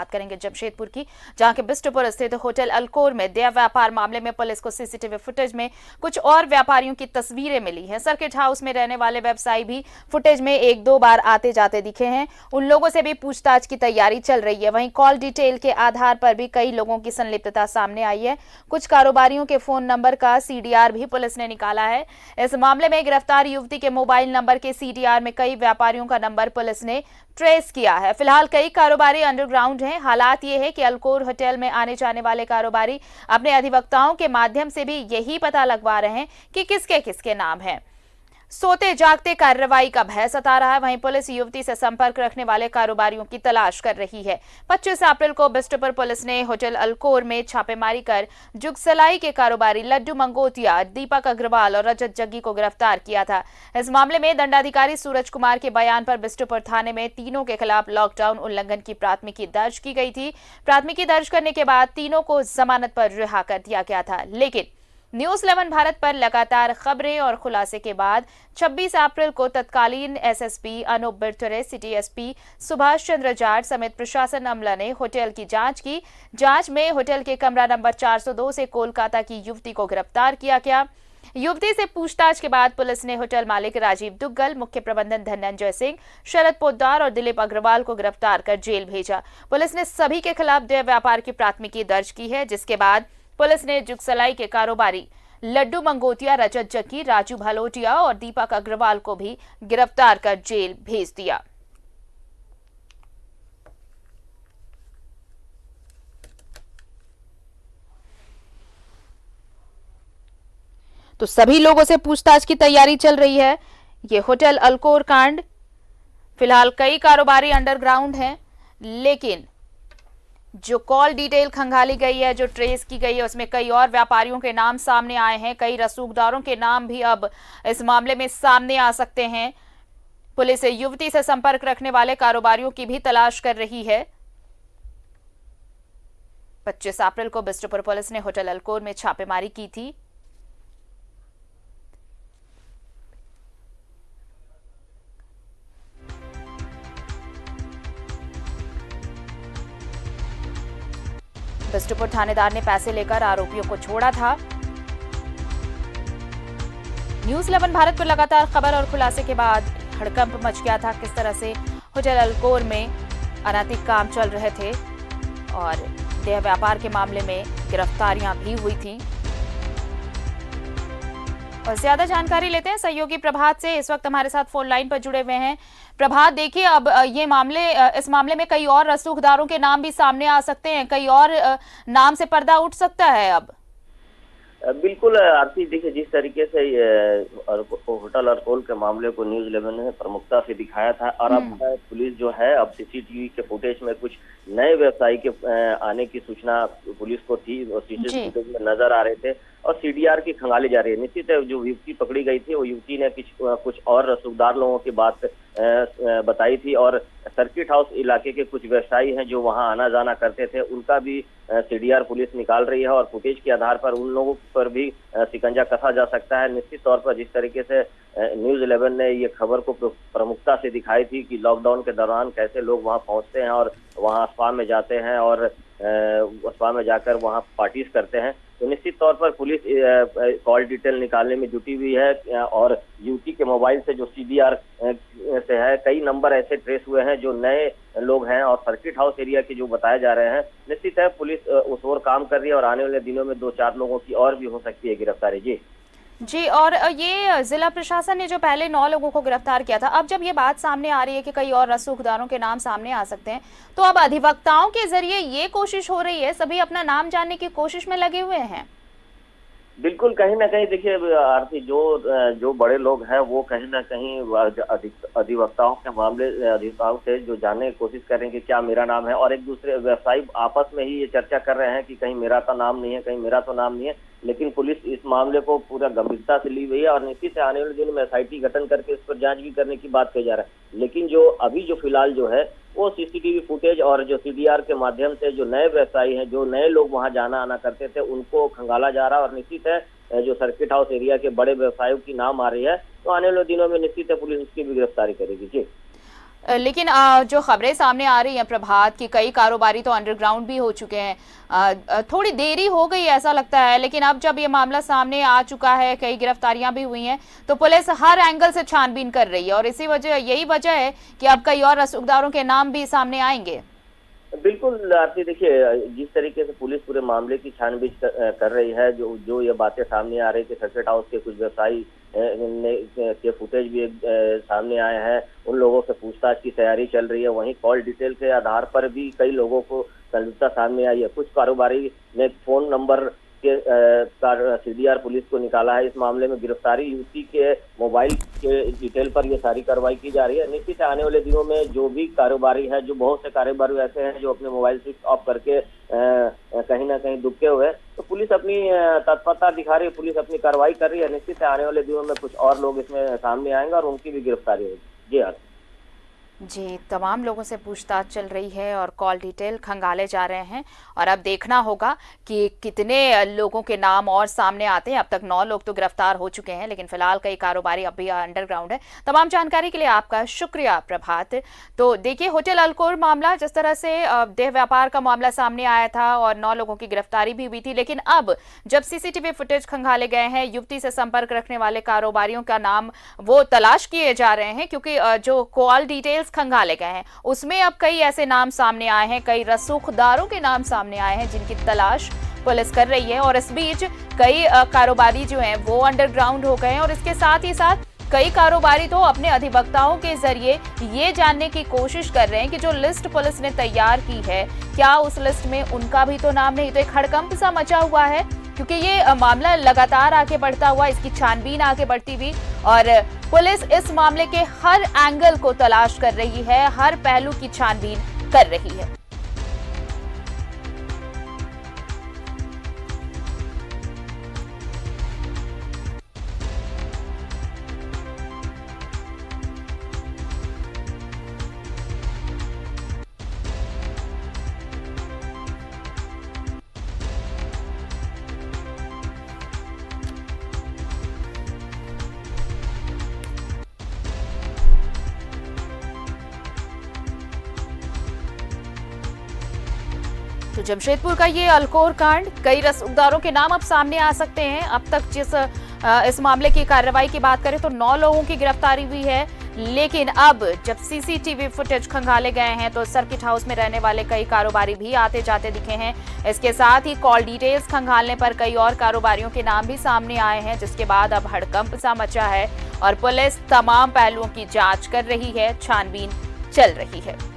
बात करेंगे जमशेदपुर की, जहां के बिष्टुपुर स्थित होटल अल्कोर में देह व्यापार मामले में पुलिस को सीसीटीवी फुटेज में कुछ और व्यापारियों की तस्वीरें मिली हैं। सर्किट हाउस में रहने वाले व्यवसायी भी फुटेज में 1-2 बार आते जाते दिखे हैं। उन लोगों से भी पूछताछ की तैयारी चल रही है। वहीं कॉल डिटेल के आधार पर भी कई लोगों की संलिप्तता सामने आई है। कुछ कारोबारियों के फोन नंबर का सीडीआर भी पुलिस ने निकाला है। इस मामले में गिरफ्तार युवती के मोबाइल नंबर के सीडीआर में कई व्यापारियों का नंबर पुलिस ने ट्रेस किया है। फिलहाल कई कारोबारी अंडरग्राउंड हैं। हालात ये है कि अल्कोर होटल में आने जाने वाले कारोबारी अपने अधिवक्ताओं के माध्यम से भी यही पता लगवा रहे हैं कि किसके किसके नाम हैं। सोते जागते कार्रवाई का भय सता रहा है। वहीं पुलिस युवती से संपर्क रखने वाले कारोबारियों की तलाश कर रही है। 25 अप्रैल को बिष्टुपुर पुलिस ने होटल अल्कोर में छापेमारी कर जुगसलाई के कारोबारी लड्डू मंगोतिया, दीपक अग्रवाल और रजत जग्गी को गिरफ्तार किया था। इस मामले में दंडाधिकारी सूरज कुमार के बयान पर बिष्टुपुर थाने में तीनों के खिलाफ लॉकडाउन उल्लंघन की प्राथमिकी दर्ज की गई थी। प्राथमिकी दर्ज करने के बाद तीनों को जमानत पर रिहा कर दिया गया था। लेकिन न्यूज़ 11 भारत पर लगातार खबरें और खुलासे के बाद 26 अप्रैल को तत्कालीन SSP Anoop Birthare, city SP Subhash Chandra Jat समेत प्रशासन अमला ने होटल की जांच की। जांच में होटल के कमरा नंबर 402 से कोलकाता की युवती को गिरफ्तार किया गया। युवती से पूछताछ के बाद पुलिस ने होटल मालिक राजीव दुग्गल, मुख्य प्रबंधन धनंजय सिंह, शरद पोद्दार और दिलीप अग्रवाल को गिरफ्तार कर जेल भेजा। पुलिस ने सभी के खिलाफ देह व्यापार की प्राथमिकी दर्ज की है, जिसके बाद पुलिस ने जुगसलाई के कारोबारी लड्डू मंगोतिया, रजत जग्गी, राजू भालोटिया और दीपक अग्रवाल को भी गिरफ्तार कर जेल भेज दिया। तो सभी लोगों से पूछताछ की तैयारी चल रही है। ये होटल अल्कोर कांड, फिलहाल कई कारोबारी अंडरग्राउंड हैं, लेकिन जो कॉल डिटेल खंगाली गई है, जो ट्रेस की गई है, उसमें कई और व्यापारियों के नाम सामने आए हैं। कई रसूखदारों के नाम भी अब इस मामले में सामने आ सकते हैं। पुलिस युवती से संपर्क रखने वाले कारोबारियों की भी तलाश कर रही है। 25 अप्रैल को बिष्टुपुर पुलिस ने होटल अल्कोर में छापेमारी की थी। बिष्टुपुर थानेदार ने पैसे लेकर आरोपियों को छोड़ा था। न्यूज़ 11 भारत पर लगातार खबर और खुलासे के बाद हड़कंप मच गया था। किस तरह से होटल अल्कोर में अनैतिक काम चल रहे थे और देह व्यापार के मामले में गिरफ्तारियां भी हुई थी। और ज्यादा जानकारी लेते हैं सहयोगी प्रभात से, इस वक्त हमारे साथ फोन लाइन पर जुड़े हुए हैं। प्रभात, देखिए अब इस मामले में कई और रसूखदारों के नाम भी सामने आ सकते हैं, कई और नाम से पर्दा उठ सकता है अब। बिल्कुल आरती, देखिए जिस तरीके से होटल अल्कोर के मामले को न्यूज़ 11 ने प्रमुखता से दिखाया था और अब पुलिस जो है, अब सीसीटीवी के फुटेज में कुछ नए व्यवसायी के आने की सूचना पुलिस को थी और सीसीटीवी फुटेज में नजर आ रहे थे और सीडीआर की खंगाली जा रही है। निश्चित है, जो युवती पकड़ी गई थी वो युवती ने कुछ और रसूखदार लोगों की बात बताई थी और सर्किट हाउस इलाके के कुछ व्यवसायी हैं जो वहां आना जाना करते थे, उनका भी सीडीआर पुलिस निकाल रही है और फुटेज के आधार पर उन लोगों पर भी शिकंजा कसा जा सकता है। निश्चित तौर पर जिस तरीके से न्यूज़ 11 ने ये खबर को प्रमुखता से दिखाई थी कि लॉकडाउन के दौरान कैसे लोग वहां पहुंचते हैं और वहां स्पा में जाते हैं और स्पा में जाकर वहां पार्टीज करते हैं, तो निश्चित तौर पर पुलिस कॉल डिटेल निकालने में जुटी हुई है और युवती के मोबाइल से जो सीडीआर से है, कई नंबर ऐसे ट्रेस हुए हैं जो नए लोग हैं और सर्किट हाउस एरिया के जो बताए जा रहे हैं। निश्चित है पुलिस उस ओर काम कर रही है और आने वाले दिनों में 2-4 लोगों की और भी हो सकती है गिरफ्तारी। जी, और ये जिला प्रशासन ने जो पहले 9 लोगों को गिरफ्तार किया था, अब जब ये बात सामने आ रही है कि कई और रसूखदारों के नाम सामने आ सकते हैं, तो अब अधिवक्ताओं के जरिए ये कोशिश हो रही है, सभी अपना नाम जानने की कोशिश में लगे हुए हैं। बिल्कुल, कहीं ना कहीं देखिए आरती, जो बड़े लोग हैं वो कहीं ना कहीं अधिवक्ताओं के मामले अधिवक्ताओं से जो जानने की कोशिश कर रहे हैं कि क्या मेरा नाम है, और एक दूसरे व्यवसायी आपस में ही ये चर्चा कर रहे हैं कि कहीं मेरा तो नाम नहीं है, कहीं मेरा तो नाम नहीं है। लेकिन पुलिस इस मामले को पूरा गंभीरता से ली हुई है और निश्चित से आने वाले दिनों में एसआईटी गठन करके इस पर जांच भी करने की बात कही जा रहा है। लेकिन जो फिलहाल जो है वो सीसीटीवी फुटेज और जो सीडीआर के माध्यम से जो नए व्यवसायी हैं, जो नए लोग वहां जाना आना करते थे, उनको खंगाला जा रहा है और निश्चित है जो सर्किट हाउस एरिया के बड़े व्यवसायियों की नाम आ रही है, तो आने वाले दिनों में निश्चित है पुलिस उसकी भी गिरफ्तारी करेगी। जी लेकिन जो खबरें सामने आ रही हैं प्रभात की, कई कारोबारी तो अंडरग्राउंड भी हो चुके हैं। थोड़ी देरी हो गई ऐसा लगता है, लेकिन अब जब ये मामला सामने आ चुका है, कई गिरफ्तारियां भी हुई हैं, तो पुलिस हर एंगल से छानबीन कर रही है और यही वजह है कि अब कई और रसूखदारों के नाम भी सामने आएंगे। बिल्कुल आरती, देखिए जिस तरीके से पुलिस पूरे मामले की छानबीन कर रही है, जो ये बातें सामने आ रही कि सर्किट हाउस के कुछ व्यवसायी के फुटेज भी सामने आए हैं, उन लोगों से पूछताछ की तैयारी चल रही है। वहीं कॉल डिटेल के आधार पर भी कई लोगों को संलिप्तता सामने आई है। कुछ कारोबारी ने फोन नंबर के सीडीआर पुलिस को निकाला है। इस मामले में गिरफ्तारी युवती के मोबाइल के डिटेल पर ये सारी कार्रवाई की जा रही है। निश्चित आने वाले दिनों में जो भी कारोबारी है, जो बहुत से कारोबारी ऐसे हैं जो अपने मोबाइल स्विच ऑफ करके कहीं ना कहीं दुबके हुए, तो पुलिस अपनी तत्परता दिखा रही है, पुलिस अपनी कार्रवाई कर रही है। निश्चित आने वाले दिनों में कुछ और लोग इसमें सामने आएंगे और उनकी भी गिरफ्तारी होगी। जी हाँ जी, तमाम लोगों से पूछताछ चल रही है और कॉल डिटेल खंगाले जा रहे हैं और अब देखना होगा कि कितने लोगों के नाम और सामने आते हैं। अब तक 9 लोग तो गिरफ्तार हो चुके हैं, लेकिन फिलहाल कई कारोबारी अब भी अंडरग्राउंड है। तमाम जानकारी के लिए आपका शुक्रिया प्रभात। तो देखिए, होटल अल्कोर मामला, जिस तरह से देह व्यापार का मामला सामने आया था और 9 लोगों की गिरफ्तारी भी हुई थी, लेकिन अब जब सीसीटीवी फुटेज खंगाले गए हैं, युवती से संपर्क रखने वाले कारोबारियों का नाम वो तलाश किए जा रहे हैं, क्योंकि जो कॉल डिटेल्स खंगाले गए हैं उसमें अब कई ऐसे नाम सामने आए हैं, कई रसूखदारों के नाम सामने आए हैं जिनकी तलाश पुलिस कर रही है। और इस बीच कई कारोबारी जो हैं वो अंडरग्राउंड हो गए हैं और इसके साथ ही साथ कई कारोबारी तो अपने अधिवक्ताओं के जरिए ये जानने की कोशिश कर रहे हैं कि जो लिस्ट पुलिस ने तैयार की है, क्या उस लिस्ट में उनका भी तो नाम नहीं। तो एक हड़कंप सा मचा हुआ है, क्योंकि ये मामला लगातार आगे बढ़ता हुआ, इसकी छानबीन आगे बढ़ती हुई और पुलिस इस मामले के हर एंगल को तलाश कर रही है, हर पहलू की छानबीन कर रही है। तो जमशेदपुर का ये अल्कोर कांड, कई रसूखदारों के नाम अब सामने आ सकते हैं। अब तक इस मामले की कार्रवाई की बात करें तो 9 लोगों की गिरफ्तारी हुई है, लेकिन अब जब सीसीटीवी फुटेज खंगाले गए हैं तो सर्किट हाउस में रहने वाले कई कारोबारी भी आते जाते दिखे हैं। इसके साथ ही कॉल डिटेल्स खंगालने पर कई और कारोबारियों के नाम भी सामने आए हैं, जिसके बाद अब हड़कंप सा मचा है और पुलिस तमाम पहलुओं की जांच कर रही है, छानबीन चल रही है।